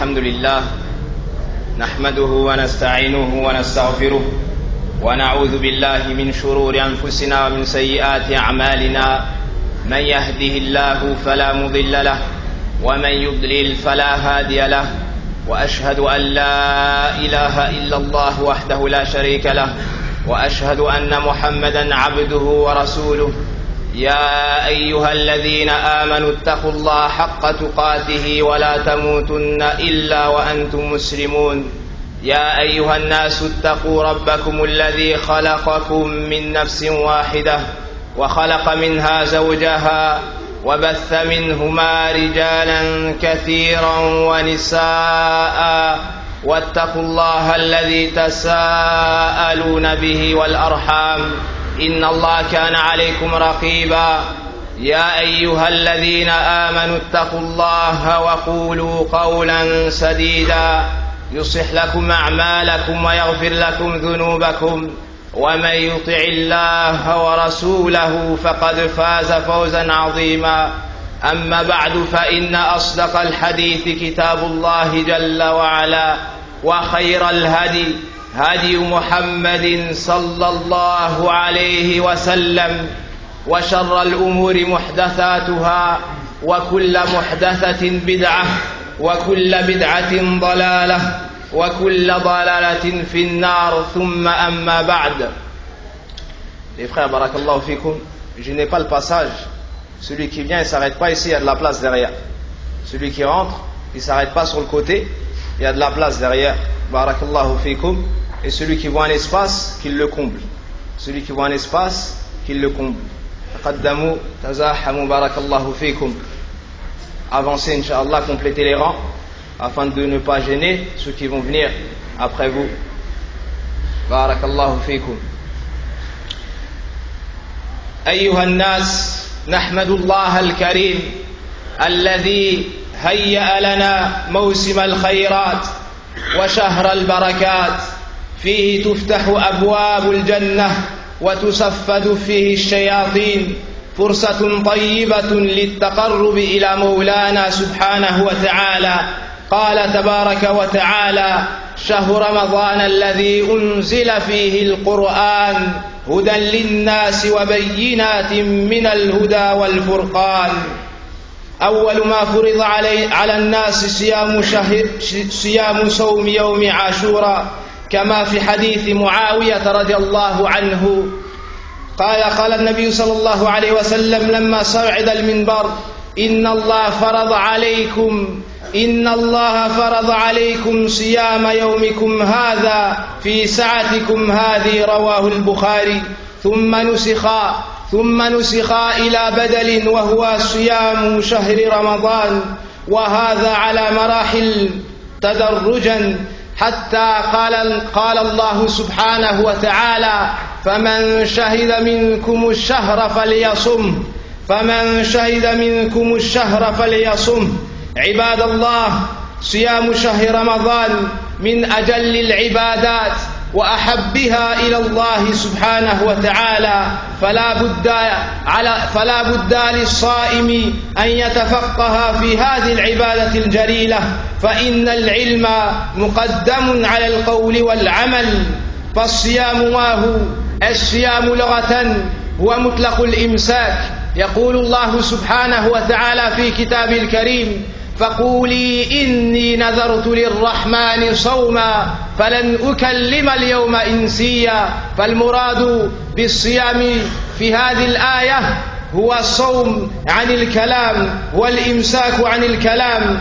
الحمد لله نحمده ونستعينه ونستغفره ونعوذ بالله من شرور أنفسنا ومن سيئات أعمالنا من يهده الله فلا مضل له ومن يضلل فلا هادي له وأشهد أن لا إله إلا الله وحده لا شريك له وأشهد أن محمدا عبده ورسوله يا أيها الذين آمنوا اتقوا الله حق تقاته ولا تموتن إلا وأنتم مسلمون يا أيها الناس اتقوا ربكم الذي خلقكم من نفس واحدة وخلق منها زوجها وبث منهما رجالا كثيرا ونساء واتقوا الله الذي تساءلون به والأرحام إن الله كان عليكم رقيبا يا أيها الذين آمنوا اتقوا الله وقولوا قولا سديدا يصلح لكم أعمالكم ويغفر لكم ذنوبكم ومن يطع الله ورسوله فقد فاز فوزا عظيما أما بعد فإن أصدق الحديث كتاب الله جل وعلا وخير الهدي هدي محمد صلى الله عليه وسلم وشر الأمور محدثاتها وكل محدثة بدعة وكل بدعة ضلالة وكل ضلالة في النار ثم أما بعد. Les frères, barakallahu fikum, je n'ai pas le passage. Celui qui vient, il ne s'arrête pas ici, il y a de la place derrière. Celui qui rentre, il ne s'arrête pas sur le côté, il y a de la place derrière. Barakallahu fikum. Et celui qui voit un espace, qu'il le comble. Celui qui voit un espace, qu'il le comble. Taqaddamu, tazahamu, barakallahu fikum. Avancez, Inch'Allah, complétez les rangs, afin de ne pas gêner ceux qui vont venir après vous. Barakallahu fikum. أيها الناس نحمد الله الكريم الذي هيأ لنا موسم الخيرات وشهر البركات فيه تفتح أبواب الجنة وتصفد فيه الشياطين فرصة طيبة للتقرب إلى مولانا سبحانه وتعالى. قال تبارك وتعالى شهر رمضان الذي أنزل فيه القرآن هدى للناس وبينات من الهدى والفرقان. أول ما فرض على الناس صيام صوم يوم عاشوراء كما في حديث معاوية رضي الله عنه قال النبي صلى الله عليه وسلم لما صعد المنبر إن الله فرض عليكم صيام يومكم هذا في ساعتكم هذه رواه البخاري ثم نسخ إلى بدل وهو صيام شهر رمضان وهذا على مراحل تدرجا حتى قال الله سبحانه وتعالى فمن شهد منكم الشهر فليصم. عباد الله، صيام شهر رمضان من أجل العبادات وأحبها إلى الله سبحانه وتعالى، فلا بد للصائم أن يتفقه في هذه العبادة الجليلة، فإن العلم مقدم على القول والعمل. فالصيام ما هو؟ الصيام لغة هو مطلق الإمساك. يقول الله سبحانه وتعالى في كتابه الكريم فقولي إني نذرت للرحمن صوما فلن أكلم اليوم إنسيا. فالمراد بالصيام في هذه الآية هو الصوم عن الكلام والإمساك عن الكلام.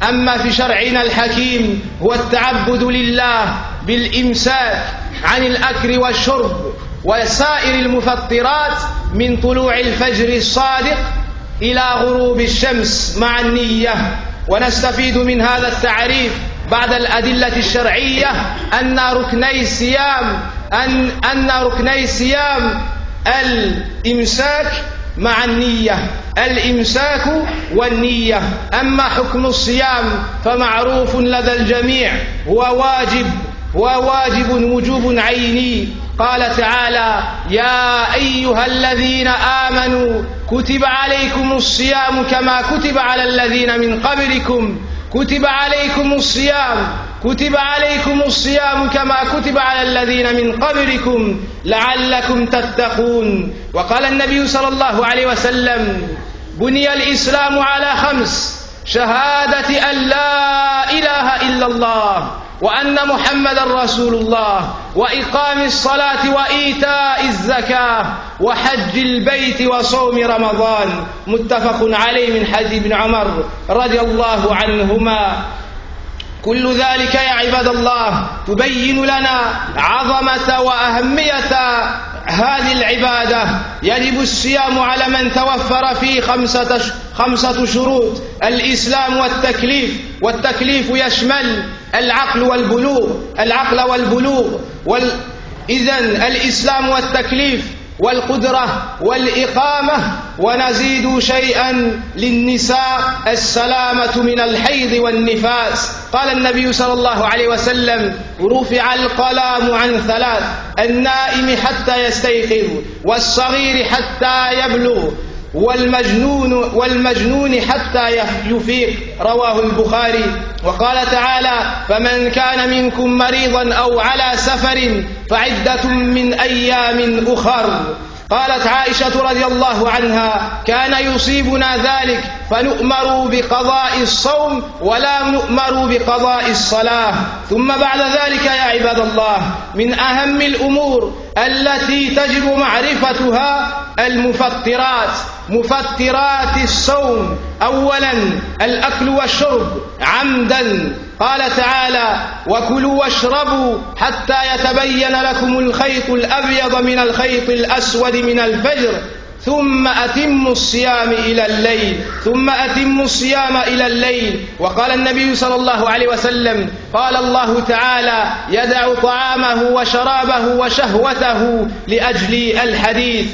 أما في شرعنا الحكيم هو التعبد لله بالإمساك عن الأكل والشرب وسائر المفطرات من طلوع الفجر الصادق إلى غروب الشمس مع النية. ونستفيد من هذا التعريف بعد الأدلة الشرعية أن ركني الصيام الإمساك مع النية، الإمساك والنية. أما حكم الصيام فمعروف لدى الجميع، هو واجب وجوب عيني. قال تعالى يا أيها الذين آمنوا كتب عليكم الصيام كما كتب على الذين من قبلكم كتب عليكم الصيام كما كتب على الذين من قبلكم لعلكم تتقون. وقال النبي صلى الله عليه وسلم: بني الإسلام على 5: شهادة أن لا إله إلا الله وأن محمدا رسول الله، وإقام الصلاة وإيتاء الزكاة، وحج البيت وصوم رمضان. متفق عليه من حديث ابن عمر رضي الله عنهما. كل ذلك يا عباد الله تبين لنا عظمة وأهمية هذه العبادة. يجب الصيام على من توفر فيه 5 شروط: الإسلام والتكليف يشمل العقل والبلوغ إذن الإسلام والتكليف والقدرة والإقامة. ونزيد شيئا للنساء: السلامة من الحيض والنفاس. قال النبي صلى الله عليه وسلم: رفع القلم عن 3: النائم حتى يستيقظ، والصغير حتى يبلغ، والمجنون حتى يفيق. رواه البخاري. وقال تعالى: فمن كان منكم مريضا أو على سفر فعدة من أيام أخر. قالت عائشة رضي الله عنها: كان يصيبنا ذلك فنؤمر بقضاء الصوم ولا نؤمر بقضاء الصلاة. ثم بعد ذلك يا عباد الله من أهم الأمور التي تجب معرفتها مفطرات الصوم. أولا الأكل والشرب عمدا. قال تعالى: وكلوا واشربوا حتى يتبين لكم الخيط الأبيض من الخيط الأسود من الفجر ثم أتموا الصيام إلى الليل. وقال النبي صلى الله عليه وسلم: قال الله تعالى: يدع طعامه وشرابه وشهوته لأجل الحديث.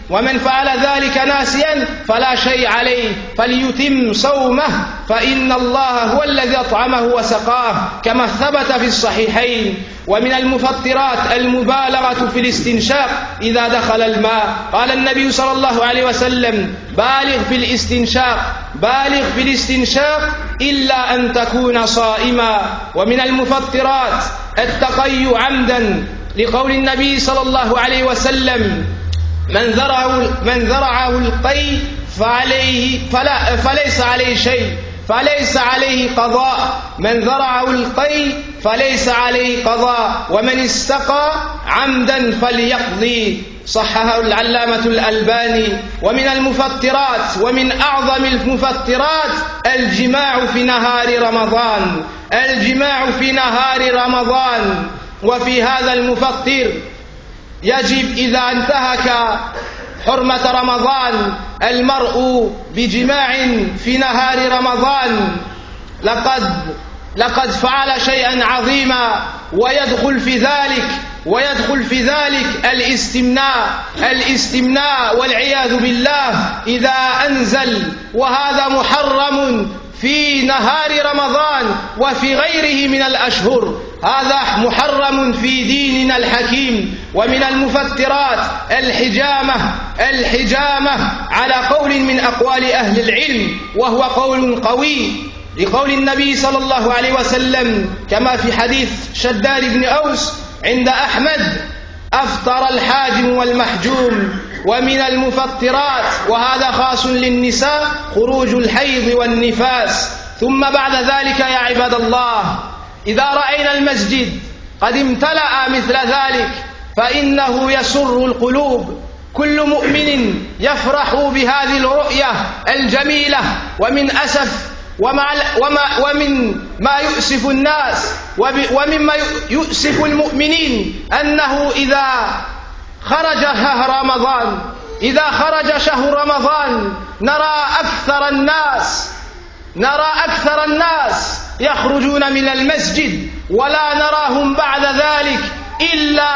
ومن فعل ذلك ناسيا فلا شيء عليه، فليتم صومه، فإن الله هو الذي أطعمه وسقاه، كما ثبت في الصحيحين. ومن المفطرات المبالغة في الاستنشاق إذا دخل الماء. قال النبي صلى الله عليه وسلم: بالغ في الاستنشاق إلا أن تكون صائما. ومن المفطرات التقي عمدا، لقول النبي صلى الله عليه وسلم: من ذرعه القي فليس عليه قضاء. من ذرعه القي فليس عليه قضاء، ومن استقى عمدا فليقضي. صححه العلامة الألباني. ومن المفطرات ومن أعظم المفطرات الجماع في نهار رمضان. وفي هذا المفطر يجب إذا انتهك حرمة رمضان المرء بجماع في نهار رمضان لقد فعل شيئا عظيما، ويدخل في ذلك الاستمناء والعياذ بالله إذا أنزل. وهذا محرم في نهار رمضان وفي غيره من الأشهر، هذا محرم في ديننا الحكيم. ومن المفطرات الحجامة على قول من أقوال أهل العلم، وهو قول قوي، لقول النبي صلى الله عليه وسلم كما في حديث شداد بن أوس عند أحمد: أفطر الحاجم والمحجوم. ومن المفطرات، وهذا خاص للنساء، خروج الحيض والنفاس. ثم بعد ذلك يا عباد الله إذا رأينا المسجد قد امتلأ مثل ذلك فإنه يسر القلوب. كل مؤمن يفرح بهذه الرؤية الجميلة. ومن أسف ومن ما يؤسف الناس ومما يؤسف المؤمنين أنه إذا خرج شهر رمضان نرى أكثر الناس يخرجون من المسجد، ولا نراهم بعد ذلك إلا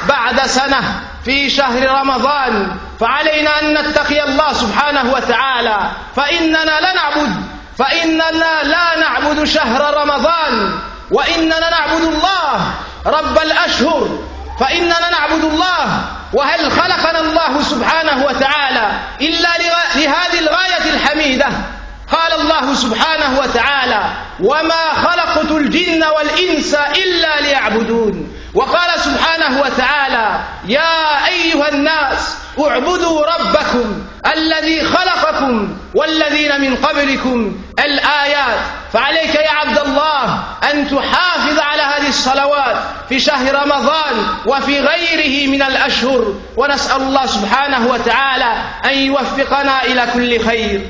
بعد سنة في شهر رمضان. فعلينا أن نتقي الله سبحانه وتعالى، فإننا لا نعبد شهر رمضان، وإننا نعبد الله رب الأشهر، فإننا نعبد الله. وهل خلقنا الله سبحانه وتعالى إلا لهذه الغاية الحميدة؟ قال قال الله سبحانه وتعالى وما خلقت الجن والإنس إلا ليعبدون. وقال سبحانه وتعالى يا أيها الناس اعبدوا ربكم الذي خلقكم والذين من قبلكم الآيات. فعليك يا عبد الله أن تحافظ على هذه الصلوات في شهر رمضان وفي غيره من الأشهر، ونسأل الله سبحانه وتعالى أن يوفقنا إلى كل خير.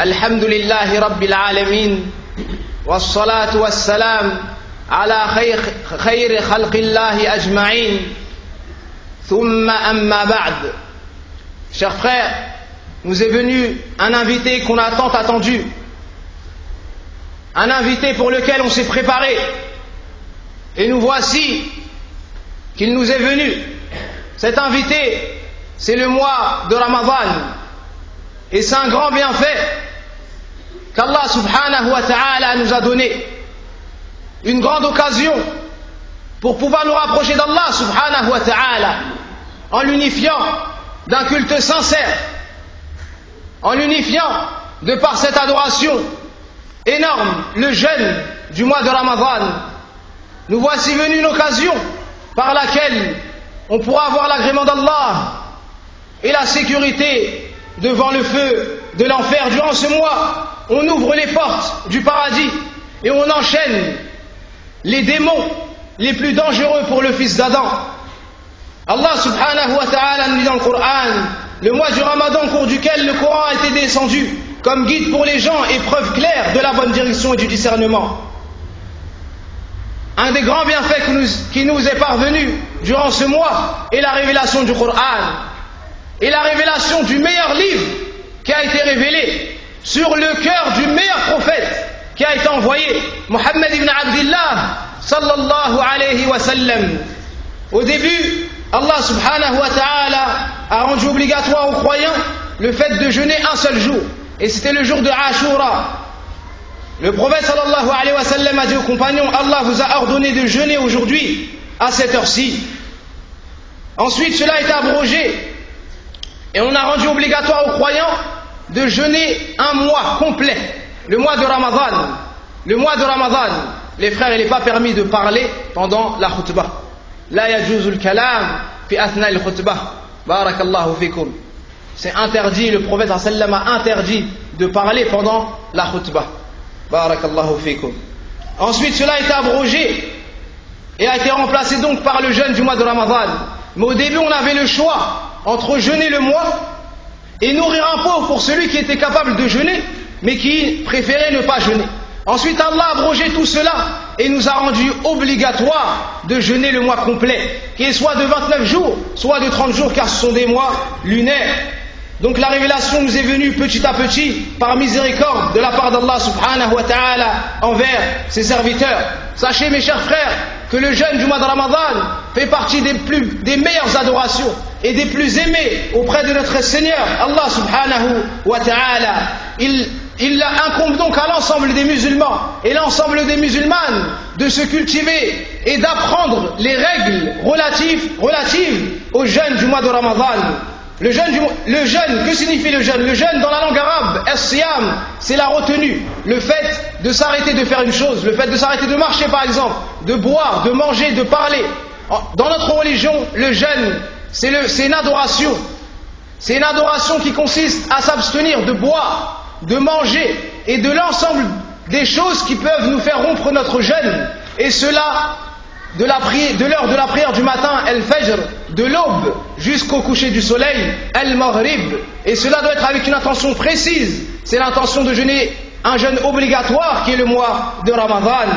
الحمد لله رب العالمين والصلاة والسلام على خير خلق الله أجمعين ثم أما بعد. Chers frères, nous est venu un invité qu'on a tant attendu, un invité pour lequel on s'est préparé, et nous voici qu'il nous est venu. Cet invité, c'est le mois de Ramadan, et c'est un grand bienfait qu'Allah subhanahu wa ta'ala nous a donné, une grande occasion pour pouvoir nous rapprocher d'Allah subhanahu wa ta'ala en l'unifiant d'un culte sincère, en l'unifiant de par cette adoration énorme, le jeûne du mois de Ramadan. Nous voici venus une occasion par laquelle on pourra avoir l'agrément d'Allah et la sécurité devant le feu de l'enfer. Durant ce mois, on ouvre les portes du paradis et on enchaîne les démons les plus dangereux pour le fils d'Adam. Allah subhanahu wa ta'ala nous dit dans le Coran, le mois du Ramadan au cours duquel le Coran a été descendu comme guide pour les gens et preuve claire de la bonne direction et du discernement. Un des grands bienfaits qui nous est parvenu durant ce mois est la révélation du Coran et la révélation du meilleur livre qui a été révélé sur le cœur du meilleur prophète qui a été envoyé, Muhammad ibn Abdillah sallallahu alayhi wa sallam. Au début, Allah subhanahu wa ta'ala a rendu obligatoire aux croyants le fait de jeûner un seul jour, et c'était le jour de Ashura. Le prophète sallallahu alayhi wa sallam a dit aux compagnons, Allah vous a ordonné de jeûner aujourd'hui à cette heure-ci. Ensuite, cela a été abrogé et on a rendu obligatoire aux croyants de jeûner un mois complet, le mois de Ramadan. Le mois de Ramadan, les frères, il n'est pas permis de parler pendant la khutbah. La yajuzul kalam fi athna al khutbah. Barakallahu fikum. C'est interdit, le prophète sallam a interdit de parler pendant la khutbah. Barakallahu fikum. Ensuite, cela a été abrogé et a été remplacé donc par le jeûne du mois de Ramadan. Mais au début, on avait le choix entre jeûner le mois et nourrir un pauvre pour celui qui était capable de jeûner, mais qui préférait ne pas jeûner. Ensuite, Allah a abrogé tout cela et nous a rendu obligatoire de jeûner le mois complet, qui est soit de 29 jours, soit de 30 jours, car ce sont des mois lunaires. Donc la révélation nous est venue petit à petit par miséricorde de la part d'Allah subhanahu wa ta'ala envers ses serviteurs. Sachez mes chers frères que le jeûne du mois de Ramadan fait partie des meilleures adorations et des plus aimées auprès de notre Seigneur Allah subhanahu wa ta'ala. Il incombe donc à l'ensemble des musulmans et l'ensemble des musulmanes de se cultiver et d'apprendre les règles relatives au jeûne du mois de Ramadan. Le jeûne, que signifie le jeûne? Le jeûne dans la langue arabe, as-siyam, c'est la retenue, le fait de s'arrêter de faire une chose, le fait de s'arrêter de marcher par exemple, de boire, de manger, de parler. Dans notre religion, le jeûne, c'est une adoration. C'est une adoration qui consiste à s'abstenir de boire, de manger et de l'ensemble des choses qui peuvent nous faire rompre notre jeûne. Et cela de l'heure de la prière du matin, al-fajr, de l'aube jusqu'au coucher du soleil, al-maghrib. Et cela doit être avec une intention précise. C'est l'intention de jeûner un jeûne obligatoire qui est le mois de Ramadan.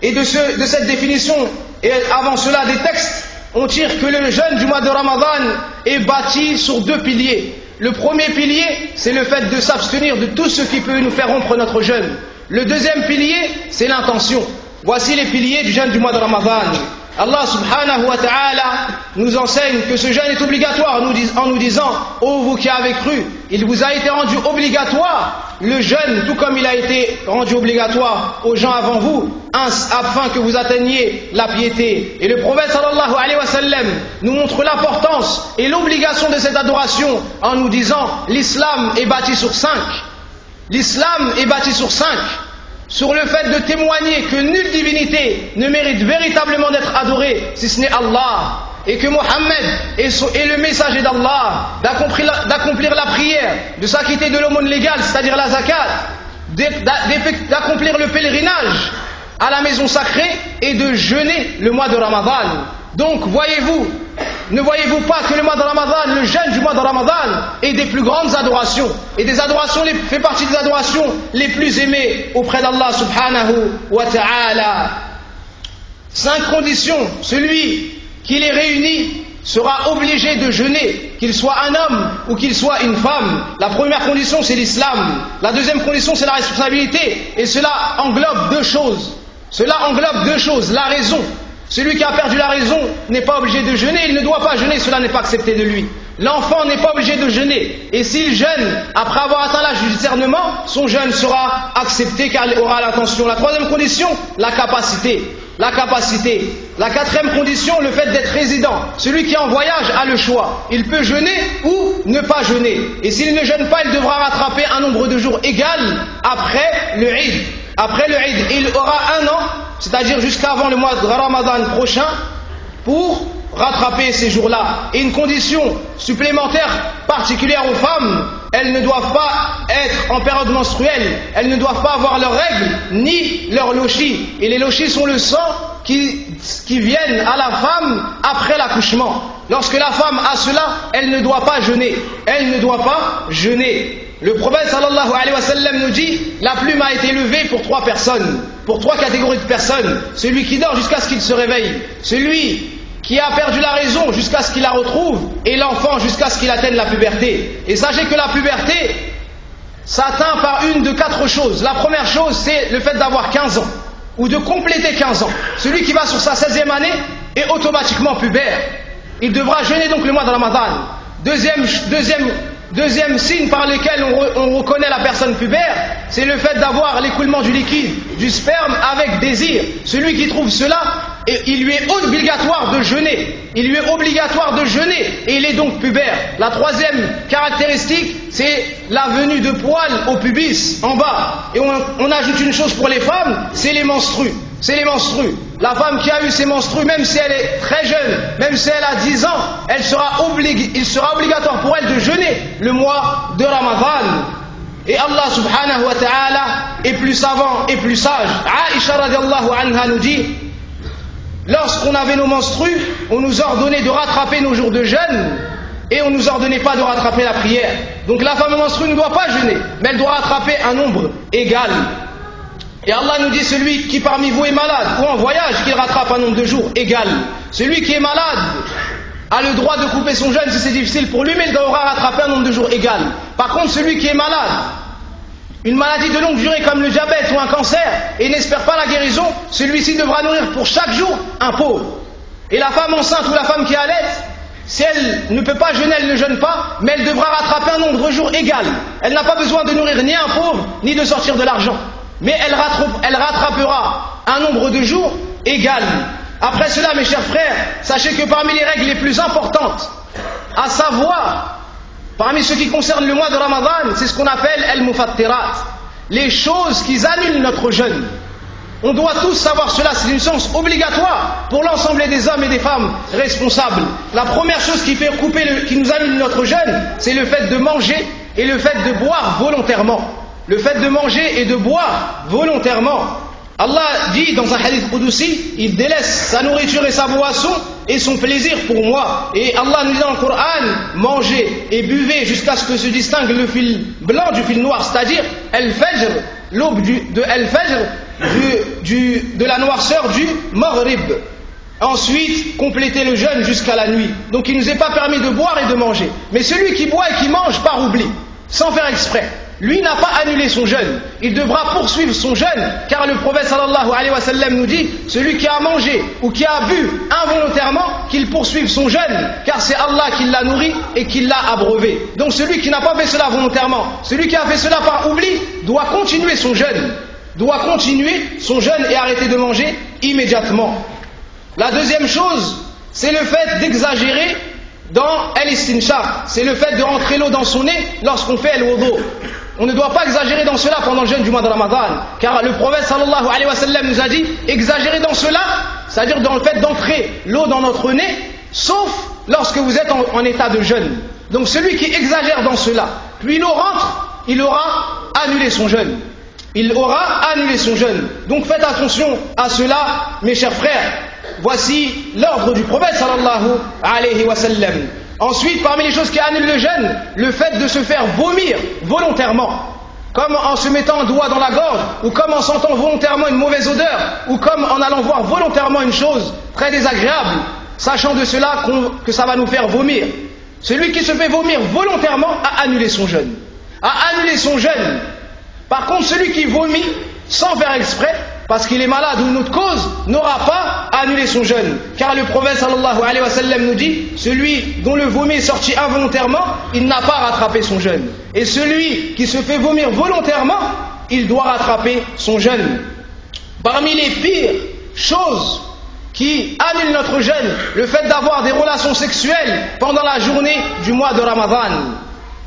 Et de cette définition, et avant cela des textes, on tire que le jeûne du mois de Ramadan est bâti sur deux piliers. Le premier pilier, c'est le fait de s'abstenir de tout ce qui peut nous faire rompre notre jeûne. Le deuxième pilier, c'est l'intention. Voici les piliers du jeûne du mois de Ramadan. Allah subhanahu wa ta'ala nous enseigne que ce jeûne est obligatoire en nous disant « Ô vous qui avez cru, il vous a été rendu obligatoire le jeûne, tout comme il a été rendu obligatoire aux gens avant vous, afin que vous atteigniez la piété. » Et le prophète sallallahu alayhi wa sallam nous montre l'importance et l'obligation de cette adoration en nous disant « L'islam est bâti sur 5. L'islam est bâti sur 5. Sur le fait de témoigner que nulle divinité ne mérite véritablement d'être adorée si ce n'est Allah, et que Mohammed est le messager d'Allah, d'accomplir la prière, de s'acquitter de l'aumône légale, c'est-à-dire la zakat, d'accomplir le pèlerinage à la maison sacrée et de jeûner le mois de Ramadan. Donc voyez-vous, ne voyez-vous pas que le mois de Ramadan, le jeûne du mois de Ramadan est des plus grandes adorations et des adorations fait partie des adorations les plus aimées auprès d'Allah subhanahu wa ta'ala. 5 conditions, celui qui les réunit sera obligé de jeûner, qu'il soit un homme ou qu'il soit une femme. La première condition c'est l'islam, la deuxième condition c'est la responsabilité, et cela englobe 2 choses. Cela englobe 2 choses, la raison. Celui qui a perdu la raison n'est pas obligé de jeûner, il ne doit pas jeûner, cela n'est pas accepté de lui. L'enfant n'est pas obligé de jeûner, et s'il jeûne après avoir atteint l'âge du discernement, son jeûne sera accepté car il aura l'intention. La troisième condition, la capacité. La capacité. La quatrième condition, le fait d'être résident. Celui qui est en voyage a le choix. Il peut jeûner ou ne pas jeûner. Et s'il ne jeûne pas, il devra rattraper un nombre de jours égal après le Eid. Après le Eid, il aura 1 an, c'est-à-dire jusqu'avant le mois de Ramadan prochain, pour rattraper ces jours-là. Et une condition supplémentaire particulière aux femmes, elles ne doivent pas être en période menstruelle, elles ne doivent pas avoir leurs règles ni leurs lochis. Et les lochis sont le sang qui viennent à la femme après l'accouchement. Lorsque la femme a cela, elle ne doit pas jeûner. Elle ne doit pas jeûner. Le prophète sallallahu alayhi wa sallam nous dit, la plume a été levée pour 3 personnes, pour 3 catégories de personnes. Celui qui dort jusqu'à ce qu'il se réveille, celui qui a perdu la raison jusqu'à ce qu'il la retrouve, et l'enfant jusqu'à ce qu'il atteigne la puberté. Et sachez que la puberté s'atteint par une de 4 choses. La première chose, c'est le fait d'avoir 15 ans, ou de compléter 15 ans. Celui qui va sur sa 16e année est automatiquement pubère. Il devra jeûner donc le mois de Ramadan. Deuxième signe par lequel on reconnaît la personne pubère, c'est le fait d'avoir l'écoulement du liquide, du sperme avec désir. Celui qui trouve cela, il lui est obligatoire de jeûner. Il lui est obligatoire de jeûner et il est donc pubère. La troisième caractéristique, c'est la venue de poils au pubis, en bas. Et on ajoute une chose pour les femmes, c'est les menstrues. C'est les menstrues. La femme qui a eu ses menstrues, même si elle est très jeune, même si elle a 10 ans, il sera obligatoire pour elle de jeûner le mois de Ramadan. Et Allah subhanahu wa ta'ala est plus savant et plus sage. Aïcha radiallahu anha nous dit, lorsqu'on avait nos menstrues, on nous ordonnait de rattraper nos jours de jeûne et on ne nous ordonnait pas de rattraper la prière. Donc la femme menstruée ne doit pas jeûner, mais elle doit rattraper un nombre égal. Et Allah nous dit, celui qui parmi vous est malade ou en voyage, qu'il rattrape un nombre de jours égal. Celui qui est malade a le droit de couper son jeûne si c'est difficile pour lui, mais il devra rattraper un nombre de jours égal. Par contre, celui qui est malade, une maladie de longue durée comme le diabète ou un cancer, et n'espère pas la guérison, celui-ci devra nourrir pour chaque jour un pauvre. Et la femme enceinte ou la femme qui allait, si elle ne peut pas jeûner, elle ne jeûne pas, mais elle devra rattraper un nombre de jours égal. Elle n'a pas besoin de nourrir ni un pauvre, ni de sortir de l'argent. Mais elle rattrapera un nombre de jours égal. Après cela, mes chers frères, sachez que parmi les règles les plus importantes, à savoir, parmi ce qui concerne le mois de Ramadan, c'est ce qu'on appelle al-mufattirat, les choses qui annulent notre jeûne. On doit tous savoir cela, c'est une science obligatoire pour l'ensemble des hommes et des femmes responsables. La première chose qui nous annule notre jeûne, c'est le fait de manger et le fait de boire volontairement. Le fait de manger et de boire volontairement. Allah dit dans un hadith qudsi, il délaisse sa nourriture et sa boisson et son plaisir pour moi. Et Allah nous dit dans le Coran, mangez et buvez jusqu'à ce que se distingue le fil blanc du fil noir, c'est-à-dire al-fajr, l'aube de al-fajr, de la noirceur du maghrib. Ensuite, complétez le jeûne jusqu'à la nuit. Donc il ne nous est pas permis de boire et de manger. Mais celui qui boit et qui mange par oubli, sans faire exprès, lui n'a pas annulé son jeûne. Il devra poursuivre son jeûne, car le prophète sallallahu alayhi wa sallam nous dit, celui qui a mangé ou qui a bu involontairement, qu'il poursuive son jeûne, car c'est Allah qui l'a nourri et qui l'a abreuvé. Donc celui qui n'a pas fait cela volontairement, celui qui a fait cela par oubli, doit continuer son jeûne. Doit continuer son jeûne et arrêter de manger immédiatement. La deuxième chose, c'est le fait d'exagérer dans al-istinshaq, c'est le fait de rentrer l'eau dans son nez lorsqu'on fait al-wudu. On ne doit pas exagérer dans cela pendant le jeûne du mois de Ramadan, car le prophète sallallahu alayhi wa sallam nous a dit, exagérer dans cela, c'est-à-dire dans le fait d'entrer l'eau dans notre nez, sauf lorsque vous êtes en état de jeûne. Donc celui qui exagère dans cela, puis l'eau rentre, il aura annulé son jeûne. Il aura annulé son jeûne. Donc faites attention à cela, mes chers frères. Voici l'ordre du prophète sallallahu alayhi wa sallam. Ensuite, parmi les choses qui annulent le jeûne, le fait de se faire vomir volontairement, comme en se mettant un doigt dans la gorge, ou comme en sentant volontairement une mauvaise odeur, ou comme en allant voir volontairement une chose très désagréable, sachant de cela que ça va nous faire vomir. Celui qui se fait vomir volontairement a annulé son jeûne. A annulé son jeûne. Par contre, celui qui vomit sans faire exprès, parce qu'il est malade ou une autre cause, n'aura pas annulé son jeûne. Car le prophète sallallahu alayhi wa sallam nous dit, celui dont le vomi est sorti involontairement, il n'a pas rattrapé son jeûne. Et celui qui se fait vomir volontairement, il doit rattraper son jeûne. Parmi les pires choses qui annulent notre jeûne, le fait d'avoir des relations sexuelles pendant la journée du mois de Ramadan.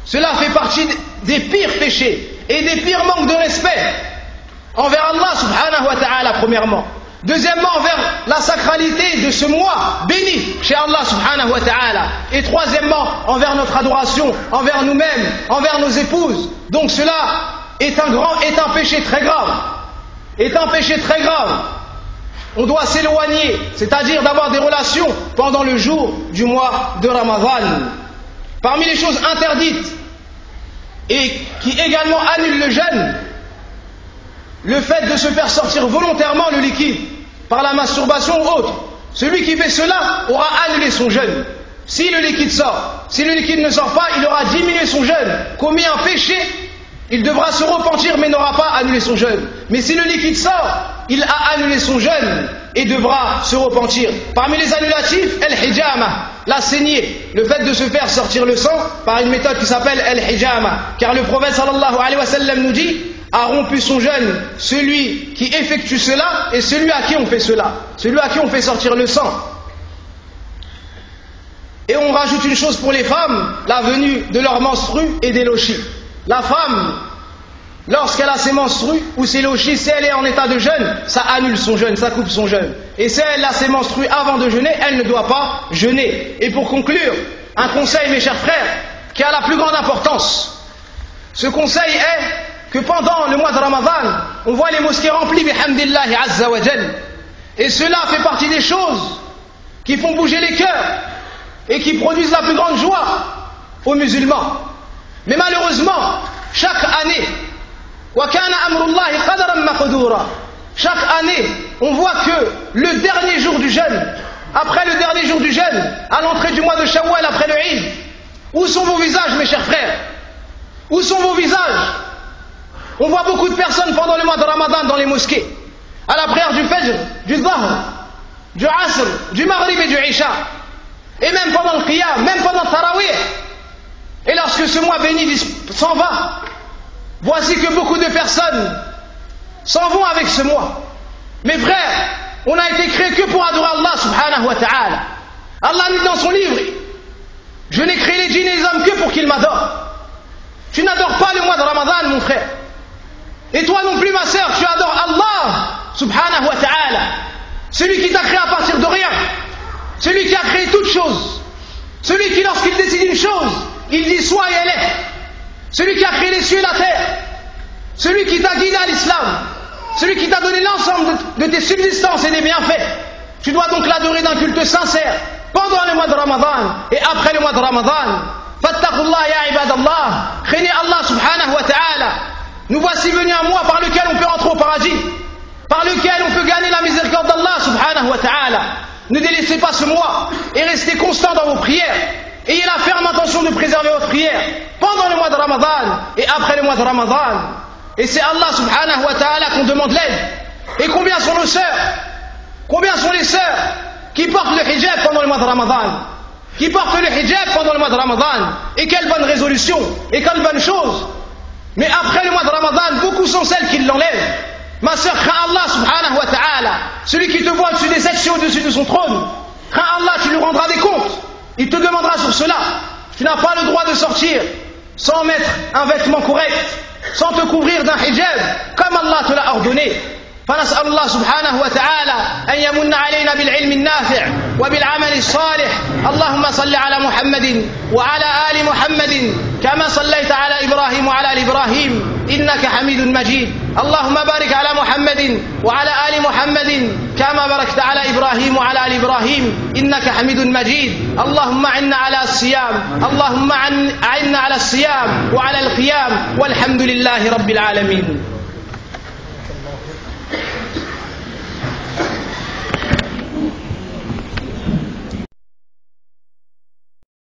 Cela fait partie des pires péchés et des pires manques de respect envers Allah subhanahu wa ta'ala premièrement. Deuxièmement, envers la sacralité de ce mois béni chez Allah subhanahu wa ta'ala. Et troisièmement, envers notre adoration, envers nous-mêmes, envers nos épouses. Donc cela est un péché très grave. Est un péché très grave. On doit s'éloigner, c'est-à-dire d'avoir des relations pendant le jour du mois de Ramadan. Parmi les choses interdites et qui également annulent le jeûne, le fait de se faire sortir volontairement le liquide par la masturbation ou autre. Celui qui fait cela aura annulé son jeûne. Si le liquide sort, si le liquide ne sort pas, il aura diminué son jeûne, commis un péché, il devra se repentir mais n'aura pas annulé son jeûne. Mais si le liquide sort, il a annulé son jeûne et devra se repentir. Parmi les annulatifs, al-hijama, la saignée, le fait de se faire sortir le sang par une méthode qui s'appelle al-hijama. Car le prophète sallallahu alayhi wa sallam nous dit, a rompu son jeûne celui qui effectue cela et celui à qui on fait cela, celui à qui on fait sortir le sang. Et on rajoute une chose pour les femmes, la venue de leurs menstrues et des lochis. La femme, lorsqu'elle a ses menstrues ou ses lochis, si elle est en état de jeûne, ça annule son jeûne, ça coupe son jeûne. Et si elle a ses menstrues avant de jeûner, elle ne doit pas jeûner. Et pour conclure, un conseil, mes chers frères, qui a la plus grande importance. Ce conseil est que pendant le mois de Ramadan, on voit les mosquées remplies, bihamdillahi azza wa jal. Et cela fait partie des choses qui font bouger les cœurs et qui produisent la plus grande joie aux musulmans. Mais malheureusement, chaque année, chaque année, on voit que le dernier jour du jeûne, après le dernier jour du jeûne, à l'entrée du mois de Shawwal, après le Eid, où sont vos visages, mes chers frères? Où sont vos visages? On voit beaucoup de personnes pendant le mois de Ramadan dans les mosquées, à la prière du Fajr, du Dhahr, du Asr, du Maghrib et du Isha, et même pendant le Qiyam, même pendant le Tarawih. Et lorsque ce mois béni s'en va, voici que beaucoup de personnes s'en vont avec ce mois. Mes frères, on a été créé que pour adorer Allah subhanahu wa ta'ala. Allah dit dans son livre, je n'ai créé les djinns et les hommes que pour qu'ils m'adorent. Tu n'adores pas le mois de Ramadan, mon frère. Et toi non plus, ma sœur, tu adores Allah subhanahu wa ta'ala. Celui qui t'a créé à partir de rien. Celui qui a créé toutes choses. Celui qui, lorsqu'il décide une chose, il dit soit et elle est. Celui qui a créé les cieux et la terre. Celui qui t'a guidé à l'islam. Celui qui t'a donné l'ensemble de tes subsistances et des bienfaits. Tu dois donc l'adorer d'un culte sincère pendant le mois de Ramadan et après le mois de Ramadan. Fattaqullah ya ibadallah. Craignez Allah subhanahu wa ta'ala. Nous voici venus un mois par lequel on peut entrer au paradis, par lequel on peut gagner la miséricorde d'Allah subhanahu wa ta'ala. Ne délaissez pas ce mois et restez constants dans vos prières. ayez la ferme intention de préserver votre prière pendant le mois de Ramadan et après le mois de Ramadan. Et c'est Allah subhanahu wa ta'ala qu'on demande l'aide. Et combien sont nos sœurs? Combien sont les sœurs qui portent le hijab pendant le mois de Ramadan? Qui portent le hijab pendant le mois de Ramadan? Et quelle bonne résolution, et quelle bonne chose. Mais après le mois de Ramadan, beaucoup sont celles qui l'enlèvent. Ma sœur, crains Allah subhanahu wa ta'ala. Celui qui te voit au-dessus des sept cieux, au-dessus de son trône. Crains Allah, tu lui rendras des comptes. Il te demandera sur cela. Tu n'as pas le droit de sortir sans mettre un vêtement correct, sans te couvrir d'un hijab, comme Allah te l'a ordonné. فنسأل الله سبحانه وتعالى أن يمن علينا بالعلم النافع وبالعمل الصالح. اللهم صل على محمد وعلى آل محمد كما صليت على إبراهيم وعلى آل إبراهيم إنك حميد مجيد. اللهم بارك على محمد وعلى آل محمد كما باركت على إبراهيم وعلى آل إبراهيم إنك حميد مجيد. اللهم أعنا على الصيام، اللهم أعنا على الصيام وعلى القيام، والحمد لله رب العالمين.